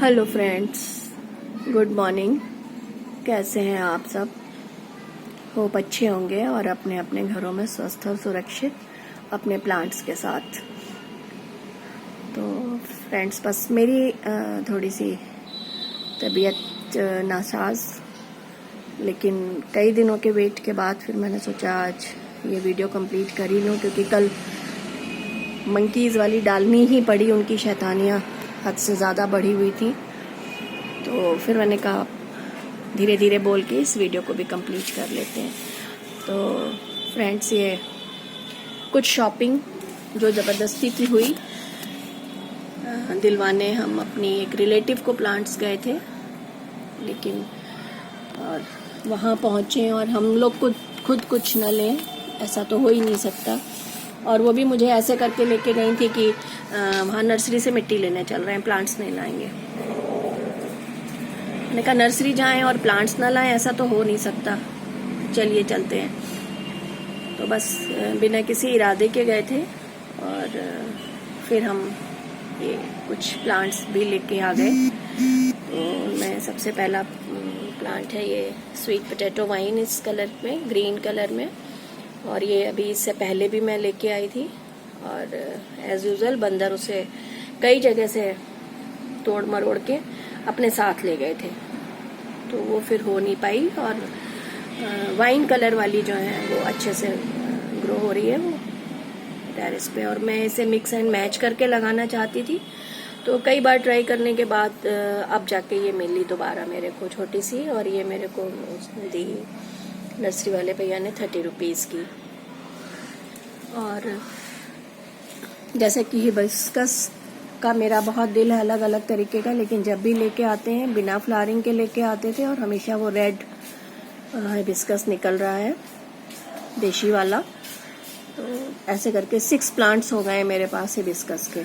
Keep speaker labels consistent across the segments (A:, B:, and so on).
A: Hello friends, good morning. कैसे हैं आप सब? होप अच्छे होंगे और अपने अपने घरों में स्वस्थ और सुरक्षित अपने प्लांट्स के साथ। तो फ्रेंड्स, बस मेरी थोड़ी सी तबीयत नासाज, लेकिन कई दिनों के वेट के बाद फिर मैंने सोचा आज ये वीडियो कंप्लीट कर ही लूँ, क्योंकि कल मंकीज़ वाली डालनी ही पड़ी। उनकी शैतानियाँ हद से ज़्यादा बढ़ी हुई थी, तो फिर मैंने कहा धीरे धीरे बोल के इस वीडियो को भी कंप्लीट कर लेते हैं। तो फ्रेंड्स, ये कुछ शॉपिंग जो ज़बरदस्ती की हुई, दिलवाने हम अपनी एक रिलेटिव को प्लांट्स गए थे, लेकिन और वहाँ पहुँचे और हम लोग खुद कुछ न लें, ऐसा तो हो ही नहीं सकता। और वो भी मुझे ऐसे करके लेके गई थी कि वहाँ नर्सरी से मिट्टी लेने चल रहे हैं, प्लांट्स नहीं लाएंगे। मैंने कहा नर्सरी जाएं और प्लांट्स ना लाएं, ऐसा तो हो नहीं सकता, चलिए चलते हैं। तो बस बिना किसी इरादे के गए थे और फिर हम ये कुछ प्लांट्स भी लेके आ गए। तो मैं सबसे पहला प्लांट है ये स्वीट पोटैटो वाइन, इस कलर में, ग्रीन कलर में। और ये अभी इससे पहले भी मैं लेके आई थी और एज यूजुअल बंदर उसे कई जगह से तोड़ मरोड़ के अपने साथ ले गए थे, तो वो फिर हो नहीं पाई। और वाइन कलर वाली जो है वो अच्छे से ग्रो हो रही है वो टेरेस पे, और मैं इसे मिक्स एंड मैच करके लगाना चाहती थी। तो कई बार ट्राई करने के बाद अब जाके ये मिली दोबारा मेरे को छोटी सी, और ये मेरे को उसने दी नर्सरी वाले भैया ने 30 रुपीज़ की। और जैसे कि हिबिस्कस का मेरा बहुत दिल है अलग अलग तरीके का, लेकिन जब भी लेके आते हैं बिना फ्लावरिंग के लेके आते थे, और हमेशा वो रेड हिबिस्कस निकल रहा है, देशी वाला। तो ऐसे करके 6 प्लांट्स हो गए मेरे पास हिबिस्कस के,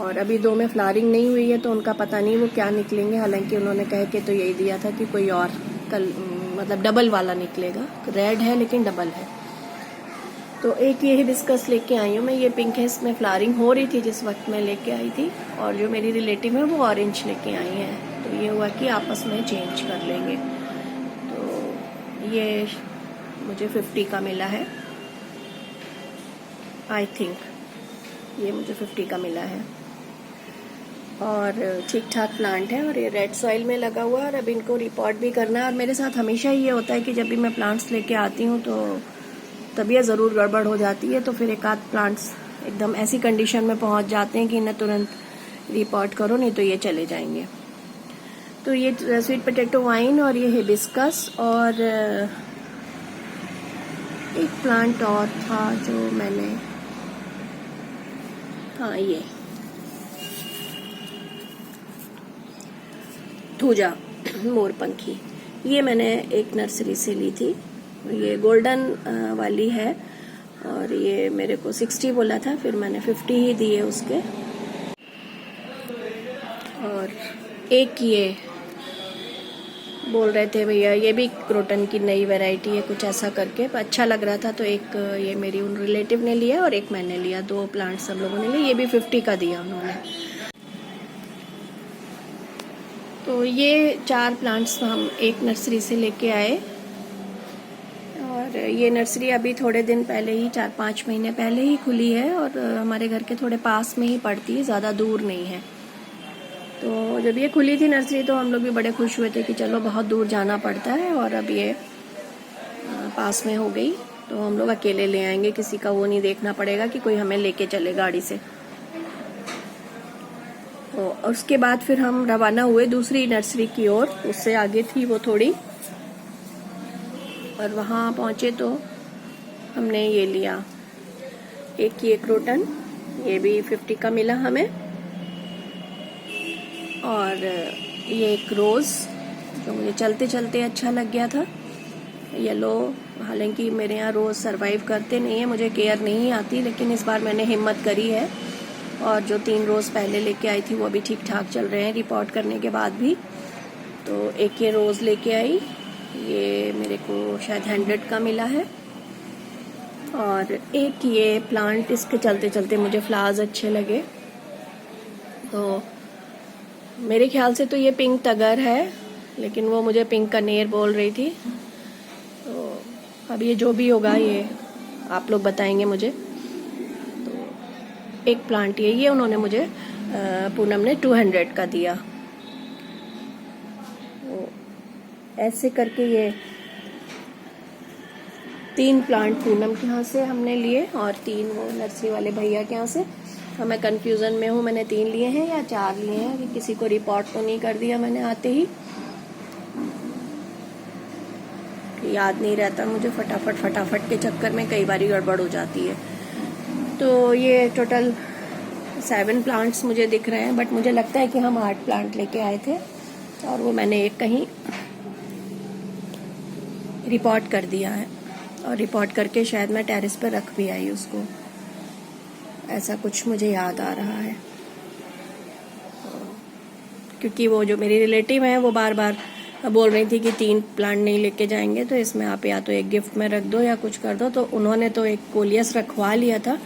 A: और अभी 2 में फ्लावरिंग नहीं हुई है, तो उनका पता नहीं वो क्या निकलेंगे। हालांकि उन्होंने कह के तो यही दिया था कि कोई और मतलब डबल वाला निकलेगा, रेड है लेकिन डबल है। तो एक ये हिबिस्कस लेके आई हूँ मैं, ये पिंक है, इसमें फ्लावरिंग हो रही थी जिस वक्त मैं लेके आई थी, और जो मेरी रिलेटिव है वो ऑरेंज लेके आई हैं। तो ये हुआ कि आपस में चेंज कर लेंगे। तो ये मुझे 50 का मिला है, आई थिंक ये मुझे 50 का मिला है, और ठीक ठाक प्लांट है। और ये रेड सॉइल में लगा हुआ है, और अब इनको रिपोर्ट भी करना है। और मेरे साथ हमेशा ये होता है कि जब भी मैं प्लांट्स लेके आती हूँ तो तबीयत ज़रूर गड़बड़ हो जाती है, तो फिर एक आध प्लांट्स एकदम ऐसी कंडीशन में पहुँच जाते हैं कि इन्हें तुरंत रिपोर्ट करो, नहीं तो ये चले जाएंगे। तो ये स्वीट पोटैटो वाइन और ये हिबिस्कस, और एक प्लांट और था जो मैंने, हाँ ये थूजा मोरपंखी, ये मैंने एक नर्सरी से ली थी। ये गोल्डन वाली है, और ये मेरे को 60 बोला था, फिर मैंने 50 ही दिए उसके। और एक ये बोल रहे थे भैया ये भी क्रोटन की नई वैरायटी है कुछ ऐसा करके, अच्छा लग रहा था, तो एक ये मेरी उन रिलेटिव ने लिया और एक मैंने लिया, 2 प्लांट सब लोगों ने लिए। ये भी 50 का दिया उन्होंने। तो ये 4 प्लांट्स हम एक नर्सरी से लेके आए, और ये नर्सरी अभी थोड़े दिन पहले ही, 4-5 महीने पहले ही खुली है, और हमारे घर के थोड़े पास में ही पड़ती है, ज़्यादा दूर नहीं है। तो जब ये खुली थी नर्सरी तो हम लोग भी बड़े खुश हुए थे कि चलो बहुत दूर जाना पड़ता है, और अब ये पास में हो गई, तो हम लोग अकेले ले आएंगे, किसी का वो नहीं देखना पड़ेगा कि कोई हमें लेके चले गाड़ी से। तो उसके बाद फिर हम रवाना हुए दूसरी नर्सरी की ओर, उससे आगे थी वो थोड़ी, और वहाँ पहुँचे तो हमने ये लिया, एक ये क्रोटन, ये भी 50 का मिला हमें, और ये एक रोज़ जो मुझे चलते चलते अच्छा लग गया था, येलो। हालांकि मेरे यहाँ रोज़ सरवाइव करते नहीं है, मुझे केयर नहीं आती, लेकिन इस बार मैंने हिम्मत करी है, और जो 3 रोज़ पहले लेके आई थी वो भी ठीक ठाक चल रहे हैं रिपोर्ट करने के बाद भी। तो एक ये रोज़ लेके आई, ये मेरे को शायद 100 का मिला है, और एक ये प्लांट, इसके चलते चलते मुझे फ्लावर्स अच्छे लगे, तो मेरे ख्याल से तो ये पिंक टगर है, लेकिन वो मुझे पिंक कनेर बोल रही थी। तो अब ये जो भी होगा ये आप लोग बताएंगे मुझे। तो एक प्लांट ये उन्होंने मुझे पूनम ने 200 का दिया। तो ऐसे करके ये 3 प्लांट पूनम के यहाँ से हमने लिए और 3 वो नर्सरी वाले भैया के यहाँ से। मैं कंफ्यूजन में हूँ, मैंने 3 लिए हैं या 4 लिए हैं, कि किसी को रिपोर्ट तो नहीं कर दिया मैंने आते ही। याद नहीं रहता मुझे, फटाफट के चक्कर में कई बार गड़बड़ हो जाती है। तो ये टोटल 7 प्लांट्स मुझे दिख रहे हैं, बट मुझे लगता है कि हम 8 प्लांट लेके आए थे और वो मैंने एक कहीं रिपोर्ट कर दिया है, और रिपोर्ट करके शायद मैं टेरेस पर रख भी आई उसको, ऐसा कुछ मुझे याद आ रहा है। क्योंकि वो जो मेरी रिलेटिव हैं वो बार बार बोल रही थी कि 3 प्लांट नहीं लेके जाएंगे, तो इसमें आप या तो एक गिफ्ट में रख दो या कुछ कर दो। तो उन्होंने तो एक कोलियस रखवा लिया था,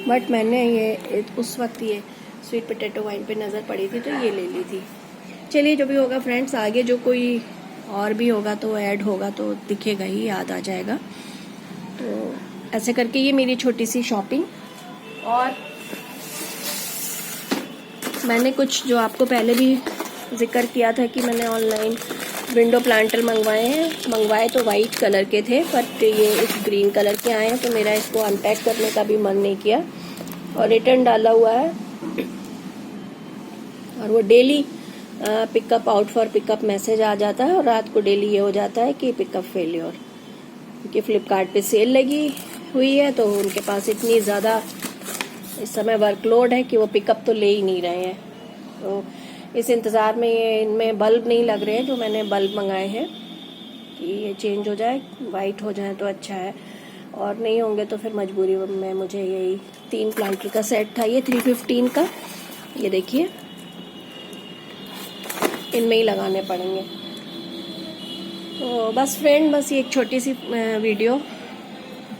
A: बट मैंने ये उस वक्त ये स्वीट पोटैटो वाइन पे नज़र पड़ी थी तो ये ले ली थी। चलिए जो भी होगा फ्रेंड्स, आगे जो कोई और भी होगा तो ऐड होगा तो दिखेगा ही, याद आ जाएगा। तो ऐसे करके ये मेरी छोटी सी शॉपिंग। और मैंने कुछ जो आपको पहले भी जिक्र किया था कि मैंने ऑनलाइन विंडो प्लांटर मंगवाए तो वाइट कलर के थे, बट ये इस ग्रीन कलर के आए हैं। तो मेरा इसको अनपैक करने का भी मन नहीं किया और रिटर्न डाला हुआ है। और वो daily pickup out for pickup message आ जाता है और रात को डेली ये हो जाता है कि पिकअप फेलियर, क्योंकि फ्लिपकार्ट पे सेल लगी हुई है तो उनके पास इतनी ज़्यादा इस समय वर्कलोड है कि वो पिकअप तो ले ही नहीं रहे हैं। तो इस इंतज़ार में ये इनमें बल्ब नहीं लग रहे हैं, जो मैंने बल्ब मंगाए हैं कि ये चेंज हो जाए, वाइट हो जाए तो अच्छा है, और नहीं होंगे तो फिर मजबूरी में मुझे यही 3 प्लांटर का सेट था, ये 315 का, ये देखिए इनमें ही लगाने पड़ेंगे। तो बस फ्रेंड, बस ये एक छोटी सी वीडियो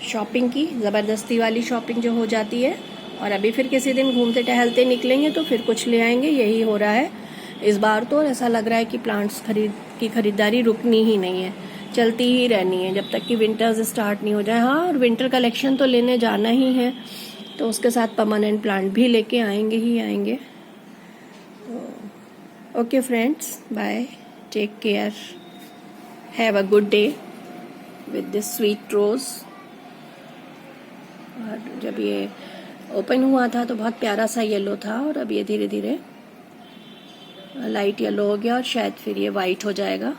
A: शॉपिंग की, ज़बरदस्ती वाली शॉपिंग जो हो जाती है। और अभी फिर किसी दिन घूमते टहलते निकलेंगे तो फिर कुछ ले आएंगे, यही हो रहा है इस बार। तो ऐसा लग रहा है कि प्लांट्स की खरीदारी रुकनी ही नहीं है, चलती ही रहनी है जब तक कि विंटर्स स्टार्ट नहीं हो जाए। हाँ, और विंटर कलेक्शन तो लेने जाना ही है, तो उसके साथ परमानेंट प्लांट भी लेके आएंगे ही आएंगे। तो okay friends, bye, take care, have a good day with this sweet rose. और जब ये ओपन हुआ था तो बहुत प्यारा सा येलो था, और अब ये धीरे धीरे लाइट येलो हो गया और शायद फिर ये वाइट हो जाएगा।